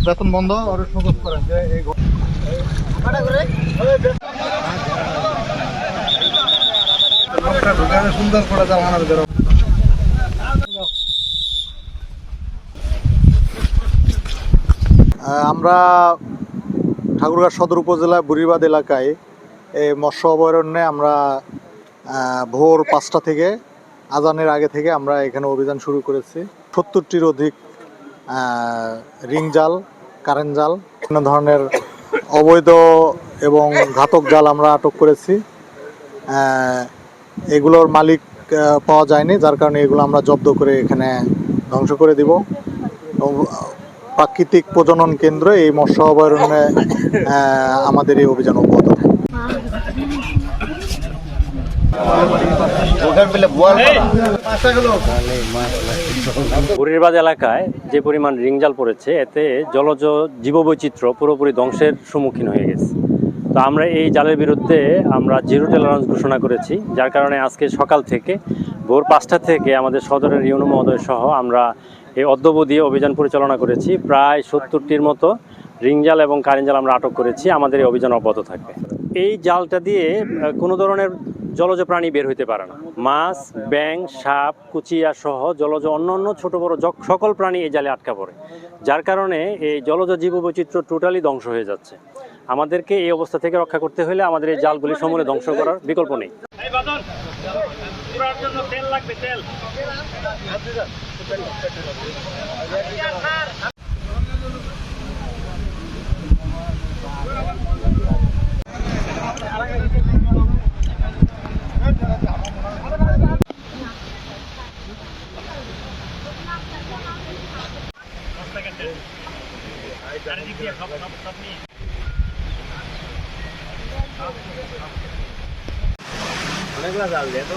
বেতন বন্ধ আর সংকোচ করেন যে এই সুন্দর করে জানানোর জন্য আমরা ঠাকুরগাঁও সদর উপজেলার বুড়িবাদ এলাকায় এই মৎস্য অভয়ারণ্যে আমরা ভোর 5টা থেকে আজানের আগে থেকে আমরা এখানে অভিযান শুরু করেছি। 70টির অধিক রিং জাল, কারেন্ট জাল, বিভিন্ন ধরনের অবৈধ এবং ঘাতক জাল আমরা আটক করেছি। এগুলোর মালিক পাওয়া যায়নি, যার কারণে এগুলো আমরা জব্দ করে এখানে ধ্বংস করে দিব। প্রাকৃতিক প্রজনন কেন্দ্র এই মৎস্য অভয়ারণ্যে আমাদের এই অভিযান অব্যাহত থাকে। বুড়িরবাদ এলাকায় যে পরিমাণ রিংজাল পড়েছে, এতে জলজ জীববৈচিত্র্য পুরোপুরি ধ্বংসের সম্মুখীন হয়ে গেছে। তো আমরা এই জালের বিরুদ্ধে আমরা জিরো টলারেন্স ঘোষণা করেছি, যার কারণে আজকে সকাল থেকে ভোর 5টা থেকে আমাদের সদরের ইউনো মহোদয় সহ আমরা এই অদ্যবধি অভিযান পরিচালনা করেছি। প্রায় 70টির মতো রিংজাল এবং কারেন্ট জাল আমরা আটক করেছি। আমাদের এই অভিযান অব্যাহত থাকবে। এই জালটা দিয়ে কোনো ধরনের জলজ প্রাণী বের হইতে পারে না। মাছ, ব্যাঙ, সাপ, কুচিয়া সহ জলজ অন্যান্য ছোট বড় সকল প্রাণী এই জালে আটকা পড়ে, যার কারণে এই জলজ জীববৈচিত্র্য টোটালি ধ্বংস হয়ে যাচ্ছে। আমাদেরকে এই অবস্থা থেকে রক্ষা করতে হলে আমাদের এই জালগুলি সমূলে ধ্বংস করার বিকল্প নেই। অনেকগুলো জাল দিয়ে তো